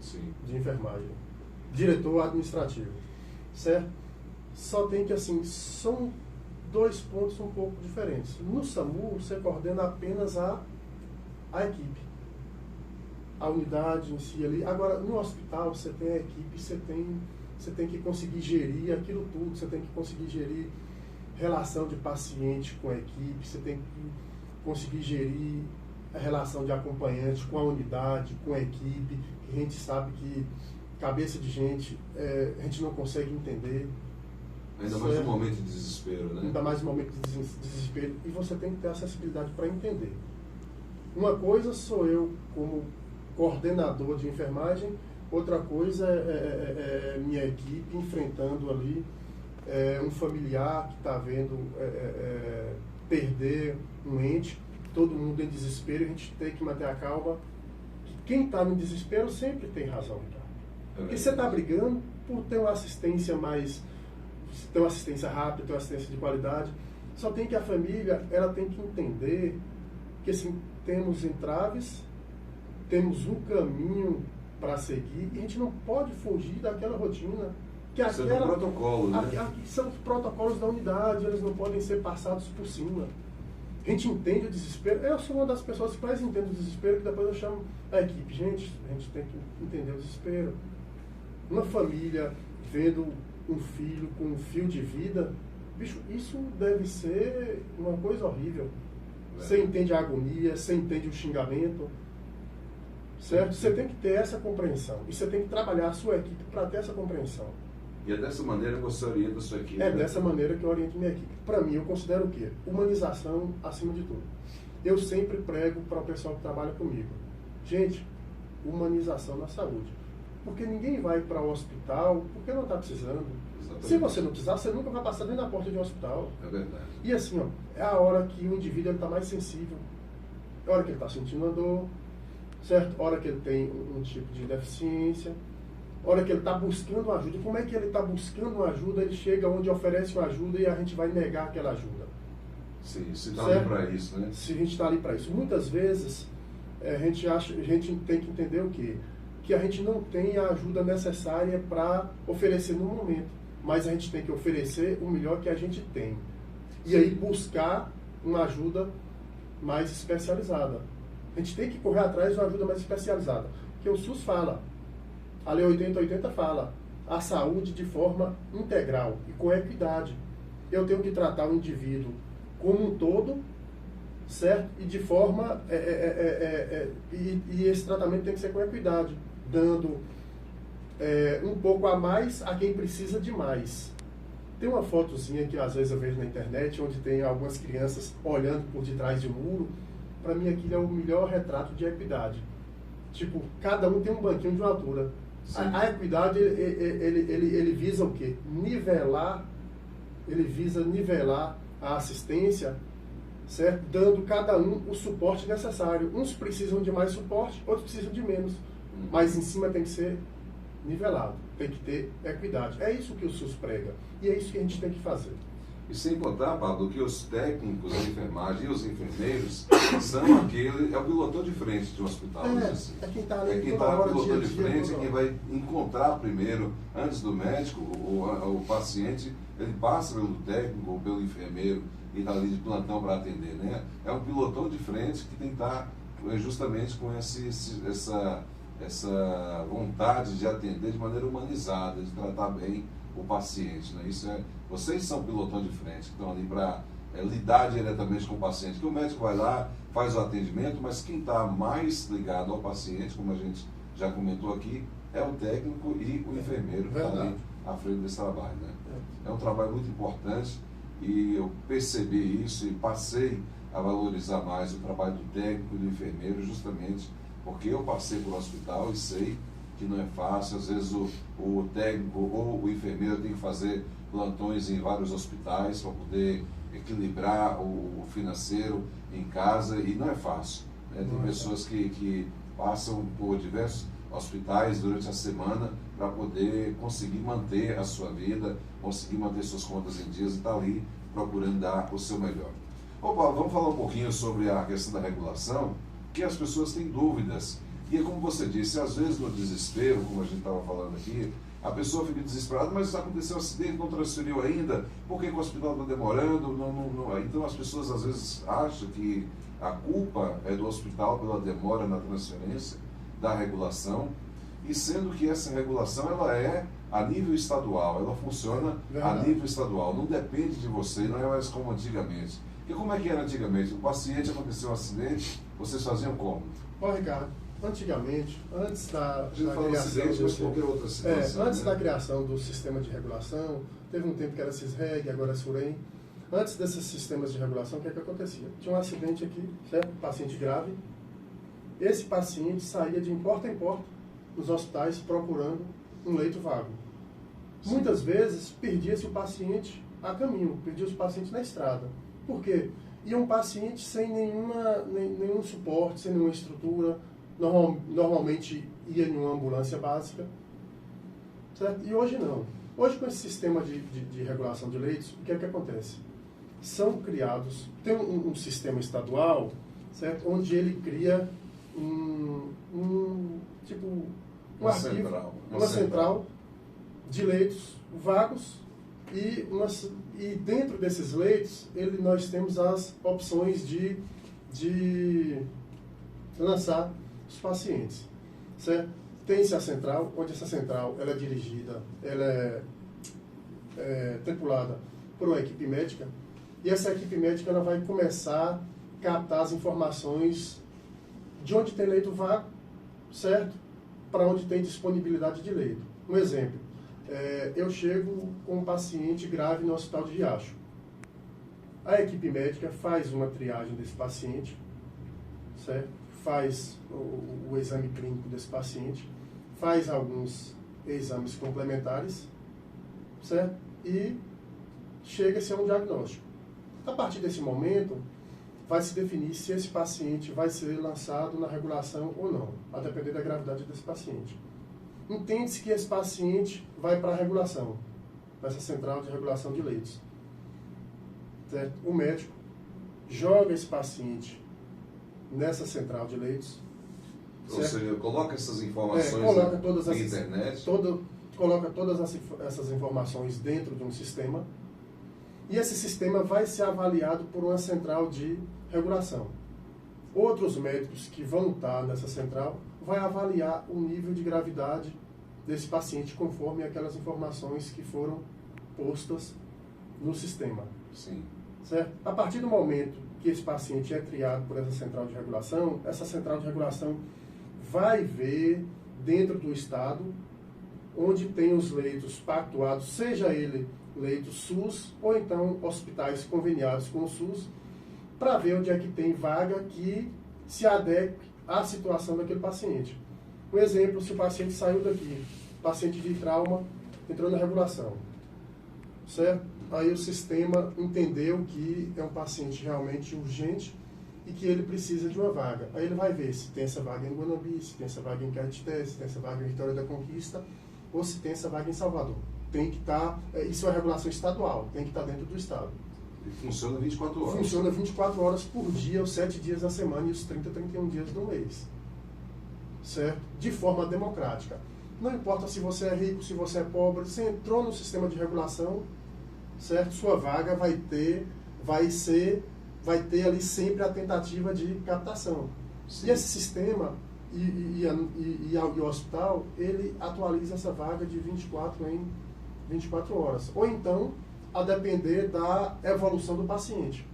Sim. De enfermagem. Diretor administrativo. Certo? Só tem que, assim, são dois pontos um pouco diferentes. No SAMU, você coordena apenas a equipe, a unidade em si ali. Agora, no hospital, você tem a equipe, você tem que conseguir gerir aquilo tudo, você tem que conseguir gerir relação de paciente com a equipe, você tem que conseguir gerir a relação de acompanhante com a unidade, com a equipe, que a gente sabe que cabeça de gente a gente não consegue entender. Ainda mais no momento de desespero, né? Ainda mais no momento de desespero. E você tem que ter acessibilidade para entender. Uma coisa sou eu como coordenador de enfermagem, outra coisa é minha equipe enfrentando ali um familiar que está vendo perder um ente, todo mundo em desespero, a gente tem que manter a calma. Quem está no desespero sempre tem razão, Ricardo. Porque você está brigando por ter uma assistência ter uma assistência rápida, ter uma assistência de qualidade. Só tem que a família, ela tem que entender que, assim, temos entraves, temos um caminho para seguir e a gente não pode fugir daquela rotina. Que Isso é um protocolo, né? São os protocolos da unidade, eles não podem ser passados por cima. A gente entende o desespero. Eu sou uma das pessoas que mais entende o desespero, que depois eu chamo a equipe. Gente, a gente tem que entender o desespero. Uma família vendo um filho com um fio de vida, bicho, isso deve ser uma coisa horrível. Você entende a agonia, você entende o xingamento, certo? Você tem que ter essa compreensão. E você tem que trabalhar a sua equipe para ter essa compreensão. E é dessa maneira que você orienta a sua equipe? É dessa maneira que eu oriento minha equipe. Para mim, eu considero o quê? Humanização acima de tudo. Eu sempre prego para o pessoal que trabalha comigo. Gente, humanização na saúde. Porque ninguém vai para o hospital porque não está precisando. Exatamente. Se você não precisar, você nunca vai passar dentro da porta de um hospital. É verdade. E assim, ó, é a hora que o indivíduo está mais sensível. É a hora que ele está sentindo uma dor, certo? A hora que ele tem um tipo de deficiência. A hora que ele está buscando ajuda. Como é que ele está buscando ajuda? Ele chega onde oferece uma ajuda e a gente vai negar aquela ajuda. Sim, se está ali para isso, né? Se a gente está ali para isso. Muitas vezes, a gente tem que entender o quê? Que a gente não tem a ajuda necessária para oferecer no momento. Mas a gente tem que oferecer o melhor que a gente tem. E aí buscar uma ajuda mais especializada. A gente tem que correr atrás de uma ajuda mais especializada. Porque o SUS fala, a Lei 8080 fala, a saúde de forma integral e com equidade. Eu tenho que tratar o indivíduo como um todo, certo? E de forma... e esse tratamento tem que ser com equidade, dando um pouco a mais a quem precisa de mais. Tem uma fotozinha que às vezes eu vejo na internet, onde tem algumas crianças olhando por detrás de um muro. Para mim aquilo é o melhor retrato de equidade. Tipo, cada um tem um banquinho de uma altura. A equidade, ele visa o quê? Ele visa nivelar a assistência, certo? Dando cada um o suporte necessário. Uns precisam de mais suporte, outros precisam de menos. Mas em cima tem que ser nivelado, tem que ter equidade. É isso que o SUS prega. E é isso que a gente tem que fazer. E sem contar, Pablo, que os técnicos de enfermagem e os enfermeiros são é o pilotão de frente de um hospital. É quem está ali, pilotando de frente, quem vai encontrar primeiro, antes do médico, o paciente, ele passa pelo técnico ou pelo enfermeiro e está ali de plantão para atender, né? É um pilotão de frente que tem que estar justamente com essa vontade de atender de maneira humanizada, de tratar bem o paciente, né? Vocês são pilotão de frente, que estão ali para lidar diretamente com o paciente, que o médico vai lá, faz o atendimento, mas quem está mais ligado ao paciente, como a gente já comentou aqui, é o técnico e o enfermeiro que está ali à frente desse trabalho, né? É um trabalho muito importante e eu percebi isso e passei a valorizar mais o trabalho do técnico e do enfermeiro, justamente porque eu passei por um hospital e sei que não é fácil. Às vezes o técnico ou o enfermeiro tem que fazer plantões em vários hospitais para poder equilibrar o financeiro em casa e não é fácil, né? Tem pessoas que passam por diversos hospitais durante a semana para poder conseguir manter a sua vida, conseguir manter suas contas em dias e estar ali procurando dar o seu melhor. Paulo, vamos falar um pouquinho sobre a questão da regulação, que as pessoas têm dúvidas. E é como você disse, às vezes no desespero, como a gente estava falando aqui, A pessoa fica desesperada, mas aconteceu um acidente, não transferiu ainda, por que o hospital está demorando? Então as pessoas às vezes acham que a culpa é do hospital pela demora na transferência da regulação, e sendo que essa regulação ela é a nível estadual, ela funciona a nível estadual, não depende de você, não é mais como antigamente. E como é que era antigamente? O paciente aconteceu um acidente, vocês faziam como? Ó, Ricardo, antigamente, antes da criação da criação do sistema de regulação, teve um tempo que era CISREG, agora é SUREM. Antes desses sistemas de regulação, o que é que acontecia? Tinha um acidente aqui, certo? Paciente grave. Esse paciente saía de porta em porta nos hospitais procurando um leito vago. Sim. Muitas vezes perdia-se o paciente a caminho, perdia-se o paciente na estrada. Por quê? Ia um paciente sem nenhum suporte, sem nenhuma estrutura, normalmente ia em uma ambulância básica, certo? E hoje não. Hoje, com esse sistema de regulação de leitos, o que é que acontece? São criados, tem um sistema estadual, certo? Onde ele cria uma central de leitos vagos e dentro desses leitos nós temos as opções de lançar os pacientes, certo? Tem-se a central, onde essa central ela é dirigida, ela é tripulada por uma equipe médica, e essa equipe médica ela vai começar a captar as informações de onde tem leito vago, certo? Para onde tem disponibilidade de leito. Um exemplo, eu chego com um paciente grave no hospital de Riacho. A equipe médica faz uma triagem desse paciente, certo? Faz o exame clínico desse paciente, faz alguns exames complementares, certo? E chega-se a um diagnóstico. A partir desse momento, vai se definir se esse paciente vai ser lançado na regulação ou não, a depender da gravidade desse paciente. Entende-se que esse paciente vai para a regulação, para essa central de regulação de leitos. Certo? O médico joga esse paciente nessa central de leitos. Ou seja, coloca essas informações na internet. Coloca todas essas informações dentro de um sistema. E esse sistema vai ser avaliado por uma central de regulação. Outros médicos que vão estar nessa central vai avaliar o nível de gravidade desse paciente conforme aquelas informações que foram postas no sistema. Sim. Certo? A partir do momento que esse paciente é triado por essa central de regulação vai ver dentro do estado onde tem os leitos pactuados, seja ele leito SUS ou então hospitais conveniados com o SUS, para ver onde é que tem vaga que se adeque à situação daquele paciente. Um exemplo, se o paciente saiu daqui, paciente de trauma, entrou na regulação, certo? Aí o sistema entendeu que é um paciente realmente urgente e que ele precisa de uma vaga. Aí ele vai ver se tem essa vaga em Guanambi, se tem essa vaga em Caetité, se tem essa vaga em Vitória da Conquista, ou se tem essa vaga em Salvador. Tem que estar, isso é uma regulação estadual, tem que estar dentro do estado. E funciona 24 horas. Funciona 24 horas por dia, os 7 dias da semana e os 31 dias do mês. Certo? De forma democrática. Não importa se você é rico, se você é pobre, você entrou no sistema de regulação, certo? Sua vaga vai ter ali sempre a tentativa de captação. Sim. E esse sistema e o hospital, ele atualiza essa vaga de 24 em 24 horas. Ou então, a depender da evolução do paciente.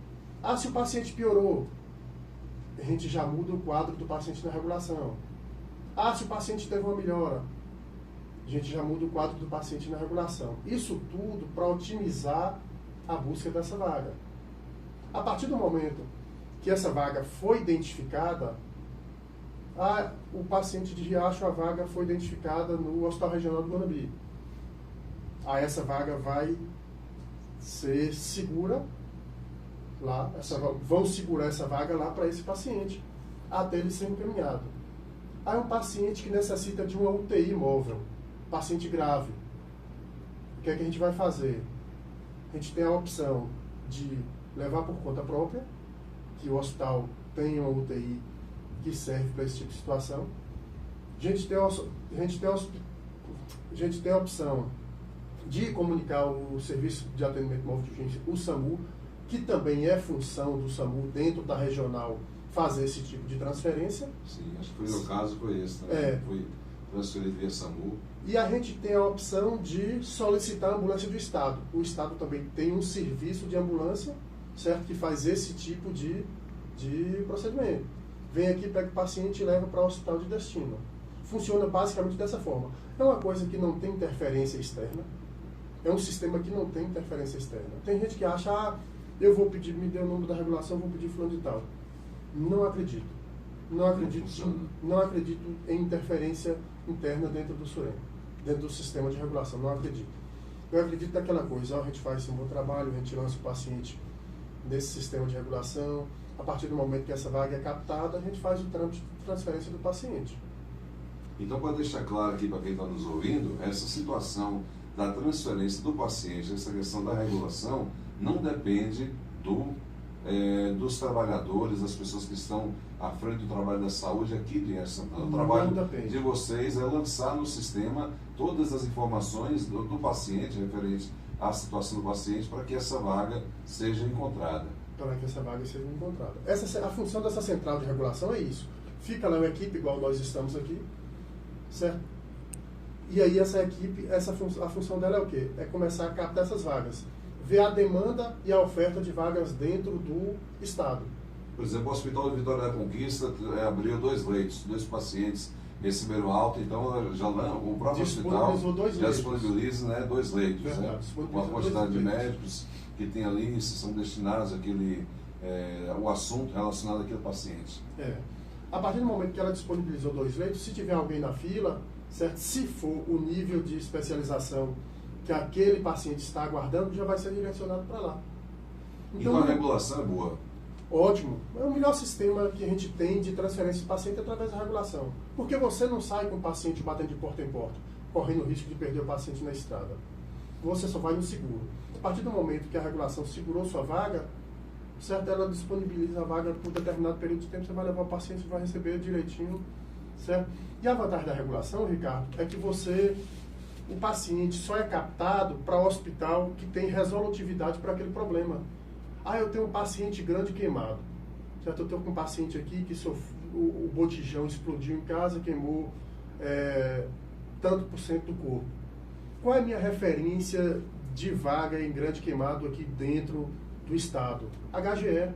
Se o paciente piorou, a gente já muda o quadro do paciente na regulação. Se o paciente teve uma melhora, a gente já muda o quadro do paciente na regulação. Isso tudo para otimizar a busca dessa vaga. A partir do momento que essa vaga foi identificada, o paciente de Riacho, a vaga foi identificada no Hospital Regional do Guanambi. Essa vaga vai ser segura lá, vão segurar essa vaga lá para esse paciente, até ele ser encaminhado. Um paciente que necessita de uma UTI móvel, paciente grave, o que é que a gente vai fazer? A gente tem a opção de levar por conta própria, que o hospital tem uma UTI que serve para esse tipo de situação. A gente tem a gente tem a opção de comunicar o Serviço de Atendimento Móvel de Urgência, o SAMU, que também é função do SAMU dentro da regional fazer esse tipo de transferência. Sim, acho que foi o caso, foi esse também. Foi transferido via SAMU. E a gente tem a opção de solicitar a ambulância do Estado. O Estado também tem um serviço de ambulância, certo? Que faz esse tipo de procedimento. Vem aqui, pega o paciente e leva para o hospital de destino. Funciona basicamente dessa forma. É uma coisa que não tem interferência externa. É um sistema que não tem interferência externa. Tem gente que acha, eu vou pedir, me dê o nome da regulação, vou pedir fulano de tal. Não acredito. Não acredito em interferência interna dentro do SUREM, dentro do sistema de regulação. Não acredito. Eu acredito naquela coisa, a gente faz um bom trabalho, a gente lança o paciente nesse sistema de regulação. A partir do momento que essa vaga é captada, a gente faz o trâmite de transferência do paciente. Então, para deixar claro aqui para quem está nos ouvindo, essa situação da transferência do paciente, essa questão da regulação, não depende dos trabalhadores, das pessoas que estão à frente do trabalho da saúde aqui de Riacho Santana. O trabalho de vocês é lançar no sistema todas as informações do paciente, referente à situação do paciente, para que essa vaga seja encontrada. A função dessa central de regulação é isso. Fica lá uma equipe, igual nós estamos aqui, certo? E aí essa equipe, a função dela é o quê? É começar a captar essas vagas. Ver a demanda e a oferta de vagas dentro do Estado. Por exemplo, o Hospital de Vitória da Conquista abriu 2 leitos, 2 pacientes receberam alta, então o próprio hospital já disponibiliza 2 leitos. Verdade, com a quantidade de médicos que tem ali, são destinados o assunto relacionado àquele paciente. A partir do momento que ela disponibilizou 2 leitos, se tiver alguém na fila, certo? Se for o nível de especialização que aquele paciente está aguardando, já vai ser direcionado para lá. Então a regulação é boa. Ótimo. É o melhor sistema que a gente tem de transferência de paciente através da regulação. Porque você não sai com o paciente batendo de porta em porta, correndo o risco de perder o paciente na estrada. Você só vai no seguro. A partir do momento que a regulação segurou sua vaga, certo? Ela disponibiliza a vaga por determinado período de tempo, você vai levar o paciente e vai receber direitinho, certo? E a vantagem da regulação, Ricardo, é que o paciente só é captado para o hospital que tem resolutividade para aquele problema. Eu tenho um paciente grande queimado, certo? Eu estou com um paciente aqui que o botijão explodiu em casa, queimou tanto por cento do corpo. Qual é a minha referência de vaga em grande queimado aqui dentro do Estado? HGE.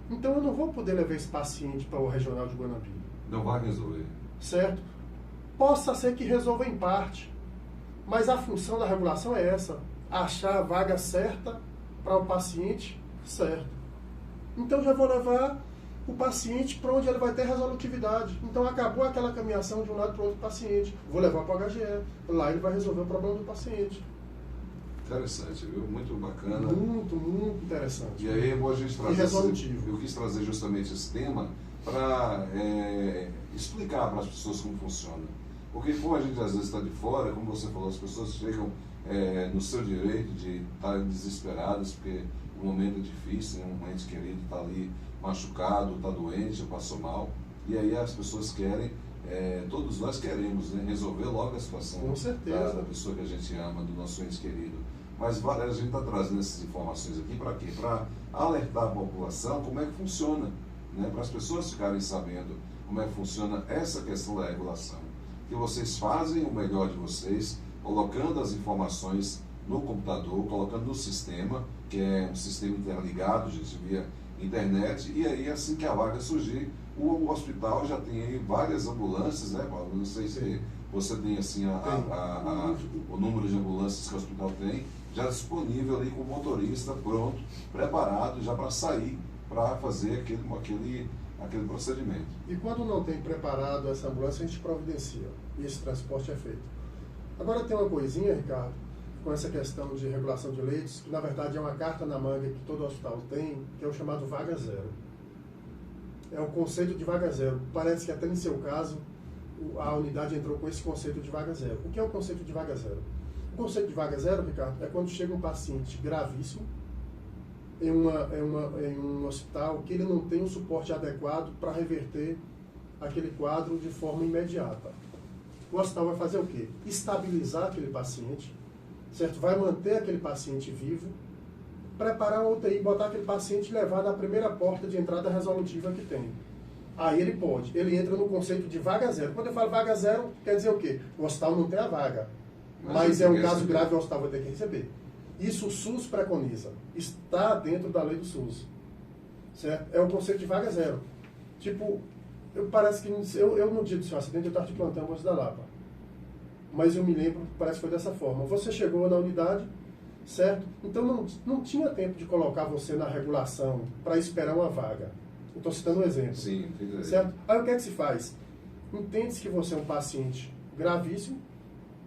Então eu não vou poder levar esse paciente para o regional de Guanambi. Não vai resolver. Certo? Possa ser que resolva em parte, mas a função da regulação é essa, achar a vaga certa para o paciente certo. Então já vou levar o paciente para onde ele vai ter resolutividade. Então acabou aquela caminhação de um lado para o outro paciente. Vou levar para o HGE. Lá ele vai resolver o problema do paciente. Interessante, viu? Muito bacana. Muito, muito interessante. E aí a gente trazer resolutivo. Eu quis trazer justamente esse tema para explicar para as pessoas como funciona. Porque como a gente às vezes está de fora, como você falou, as pessoas chegam no seu direito de estarem desesperadas, porque o momento é difícil, um ente querido está ali machucado, está doente, passou mal, e aí as pessoas querem, todos nós queremos, resolver logo a situação da pessoa que a gente ama, do nosso ente querido. Mas a gente está trazendo essas informações aqui para quê? Para alertar a população como é que funciona, para as pessoas ficarem sabendo como é que funciona essa questão da regulação. Que vocês fazem o melhor de vocês, colocando as informações no computador, colocando no sistema, que é um sistema interligado, gente, via internet, e aí assim que a vaga surgir, o hospital já tem aí várias ambulâncias, Paulo? Não sei se você tem assim o número de ambulâncias que o hospital tem, já disponível ali com o motorista pronto, preparado já para sair, para fazer aquele procedimento. E quando não tem preparado essa ambulância, a gente providencia. E esse transporte é feito. Agora tem uma coisinha, Ricardo, com essa questão de regulação de leitos, que na verdade é uma carta na manga que todo hospital tem, que é o chamado vaga zero. É o conceito de vaga zero. Parece que até no seu caso, a unidade entrou com esse conceito de vaga zero. O que é o conceito de vaga zero? O conceito de vaga zero, Ricardo, é quando chega um paciente gravíssimo em um hospital que ele não tem um suporte adequado para reverter aquele quadro de forma imediata. o hospital vai fazer o quê? Estabilizar aquele paciente, certo? Vai manter aquele paciente vivo, preparar uma UTI, botar aquele paciente e levar na primeira porta de entrada resolutiva que tem. Aí ele entra no conceito de vaga zero. Quando eu falo vaga zero, quer dizer o quê? O hospital não tem a vaga, mas é um caso grave, o hospital vai ter que receber. Isso o SUS preconiza, está dentro da lei do SUS, certo? É o conceito de vaga zero. Tipo, parece que, eu no dia do seu acidente, eu estava de plantão em Moço da Lapa, mas eu me lembro, parece que foi dessa forma. Você chegou na unidade, certo? Então não tinha tempo de colocar você na regulação para esperar uma vaga. Estou citando um exemplo. Sim, entendi. Certo? Aí o que é que se faz? Entende-se que você é um paciente gravíssimo,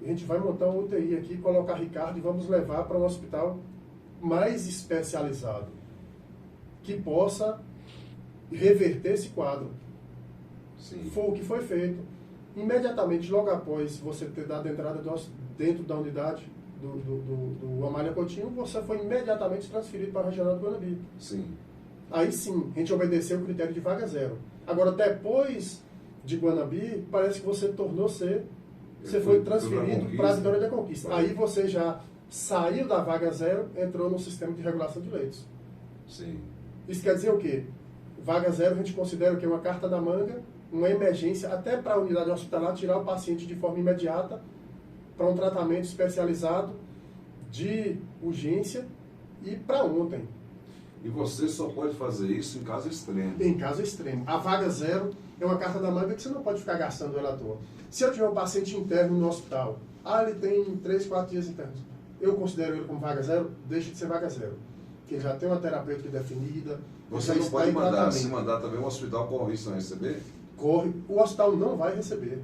a gente vai montar uma UTI aqui, colocar Ricardo e vamos levar para um hospital mais especializado, que possa reverter esse quadro. Sim. Foi o que foi feito. Imediatamente, logo após você ter dado entrada dentro da unidade do Amália Coutinho, você foi imediatamente transferido para a Regional do Guanambi. Sim. Aí sim, a gente obedeceu o critério de vaga zero. Agora, depois de Guanambi, parece que você você foi transferido para a Vitória da Conquista. Aí você já saiu da vaga zero, entrou no sistema de regulação de leitos. Sim. Isso quer dizer o quê? Vaga zero a gente considera que é uma carta da manga, uma emergência, até para a unidade hospitalar, tirar o paciente de forma imediata para um tratamento especializado de urgência e para ontem. E você só pode fazer isso em caso extremo. Em caso extremo. A vaga zero é uma carta da manga que você não pode ficar gastando ela à toa. Se eu tiver um paciente interno no hospital, ele tem 3, 4 dias internos, eu considero ele como vaga zero, deixa de ser vaga zero. Porque ele já tem uma terapêutica definida. Você não pode mandar, se mandar também o hospital corre isso não receber? Corre. O hospital não vai receber.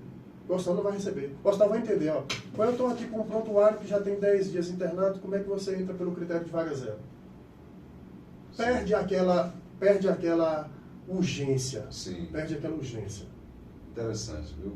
O hospital não vai receber. O hospital vai entender, eu estou aqui com um prontuário que já tem 10 dias internado, como é que você entra pelo critério de vaga zero? Perde aquela urgência. Sim. Perde aquela urgência. Interessante, viu?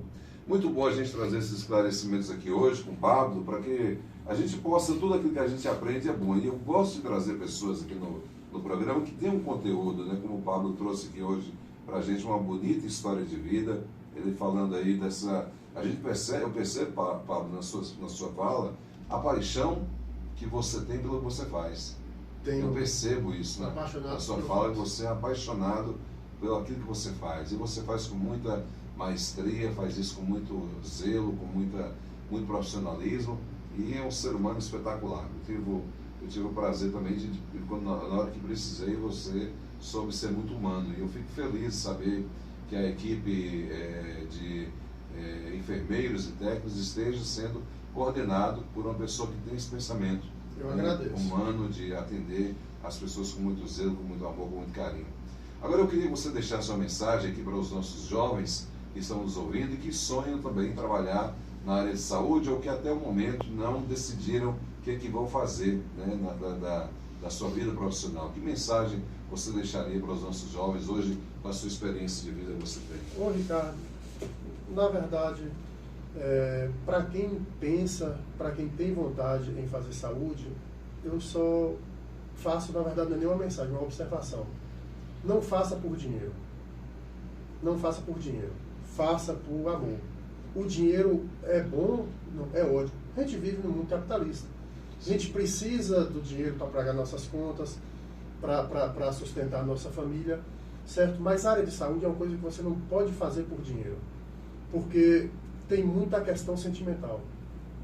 Muito bom a gente trazer esses esclarecimentos aqui hoje com o Pablo, para que a gente possa, tudo aquilo que a gente aprende é bom. E eu gosto de trazer pessoas aqui no programa que tem um conteúdo, né? Como o Pablo trouxe aqui hoje para a gente uma bonita história de vida. Ele falando aí dessa... eu percebo, Pablo, na sua fala, a paixão que você tem pelo que você faz. Eu percebo isso na sua fala, que você é apaixonado pelo aquilo que você faz. E você faz com muita maestria, faz isso com muito zelo, com muito profissionalismo, e é um ser humano espetacular. Eu tive o prazer também de quando, na hora que precisei, você soube ser muito humano. E eu fico feliz de saber que a equipe de enfermeiros e técnicos esteja sendo coordenado por uma pessoa que tem esse pensamento. Eu agradeço. Humano, de atender as pessoas com muito zelo, com muito amor, com muito carinho. Agora eu queria que você deixasse uma mensagem aqui para os nossos jovens que estão nos ouvindo e que sonham também em trabalhar na área de saúde ou que até o momento não decidiram o que é que vão fazer, né, da sua vida profissional. Que mensagem você deixaria para os nossos jovens hoje com a sua experiência de vida que você tem? Ô Ricardo, na verdade, para quem pensa, para quem tem vontade em fazer saúde, eu só faço, na verdade, não é nenhuma mensagem, uma observação. Não faça por dinheiro. Não faça por dinheiro. Faça por amor. O dinheiro é bom, não, é ótimo. A gente vive num mundo capitalista. A gente precisa do dinheiro para pagar nossas contas, para sustentar a nossa família, certo? Mas a área de saúde é uma coisa que você não pode fazer por dinheiro. Porque tem muita questão sentimental.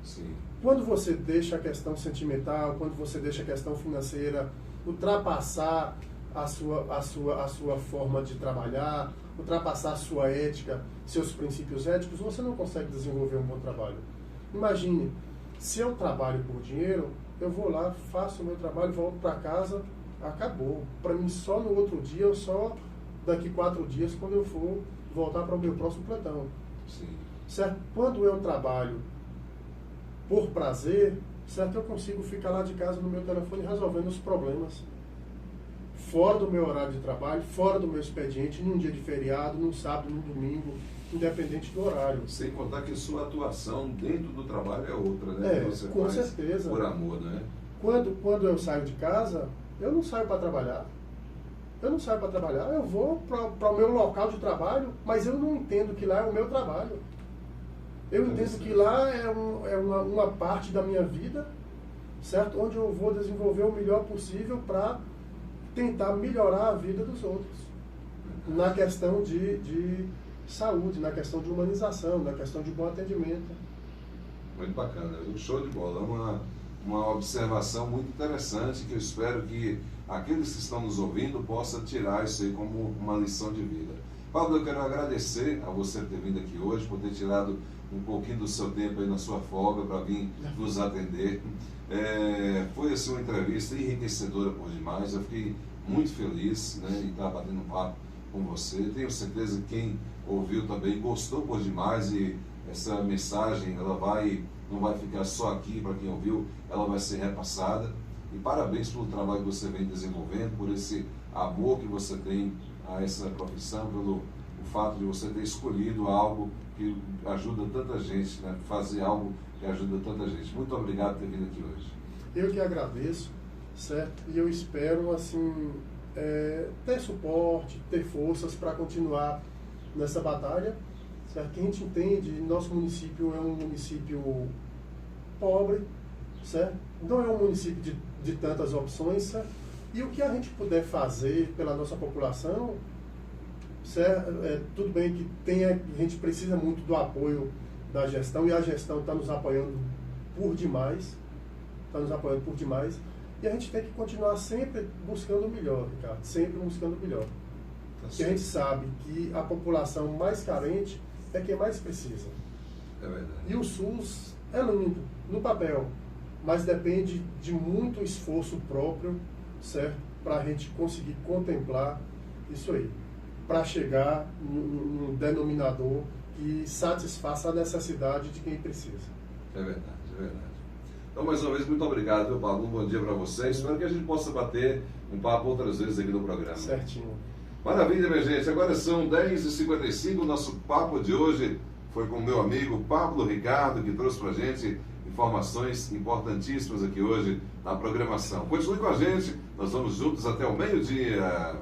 Sim. Quando você deixa a questão sentimental, quando você deixa a questão financeira ultrapassar a sua forma de trabalhar, ultrapassar a sua ética, seus princípios éticos, você não consegue desenvolver um bom trabalho. Imagine, se eu trabalho por dinheiro, eu vou lá, faço o meu trabalho, volto para casa, acabou. Para mim, só no outro dia, ou só daqui 4 dias, quando eu for voltar para o meu próximo plantão. Sim. Certo? Quando eu trabalho por prazer, certo? Eu consigo ficar lá de casa no meu telefone resolvendo os problemas. Fora do meu horário de trabalho, fora do meu expediente, num dia de feriado, num sábado, num domingo, independente do horário. Sem contar que sua atuação dentro do trabalho é outra, né? Que você com faz certeza. Por amor, né? Quando eu saio de casa, eu não saio para trabalhar. Eu não saio para trabalhar, eu vou para o meu local de trabalho, mas eu não entendo que lá é o meu trabalho. Eu entendo que lá é uma parte da minha vida, certo? Onde eu vou desenvolver o melhor possível para tentar melhorar a vida dos outros. Na questão de saúde, na questão de humanização, na questão de bom atendimento. Muito bacana, show de bola. Uma observação muito interessante que eu espero que aqueles que estão nos ouvindo possam tirar isso aí como uma lição de vida. Pablo, eu quero agradecer a você por ter vindo aqui hoje, por ter tirado um pouquinho do seu tempo aí na sua folga para vir nos atender. Foi assim, uma entrevista enriquecedora por demais. Eu fiquei muito feliz, né, em estar batendo um papo com você. Tenho certeza que quem ouviu também gostou por demais, e essa mensagem ela não vai ficar só aqui para quem ouviu, ela vai ser repassada. E parabéns pelo trabalho que você vem desenvolvendo, por esse amor que você tem a essa profissão, pelo o fato de você ter escolhido algo que ajuda tanta gente, né? Fazer algo que ajuda tanta gente. Muito obrigado por ter vindo aqui hoje. Eu que agradeço, certo? E eu espero, assim, ter suporte, ter forças para continuar nessa batalha, certo? Que a gente entende, nosso município é um município pobre, certo? Não é um município de tantas opções, certo? E o que a gente puder fazer pela nossa população, certo? Tudo bem que a gente precisa muito do apoio da gestão, e a gestão está nos apoiando por demais, e a gente tem que continuar sempre buscando o melhor, Ricardo, sempre buscando o melhor. Porque a gente sabe que a população mais carente é quem mais precisa. É verdade. E o SUS é lindo no papel, mas depende de muito esforço próprio, certo? Para a gente conseguir contemplar isso aí, para chegar num denominador que satisfaça a necessidade de quem precisa. É verdade, é verdade. Então, mais uma vez, muito obrigado, meu Pablo. Um bom dia para você. Espero que a gente possa bater um papo outras vezes aqui no programa. Certinho. Maravilha, minha gente. Agora são 10h55. O nosso papo de hoje foi com o meu amigo Pablo Ricardo, que trouxe para a gente informações importantíssimas aqui hoje na programação. Continue com a gente. Nós vamos juntos até o meio-dia.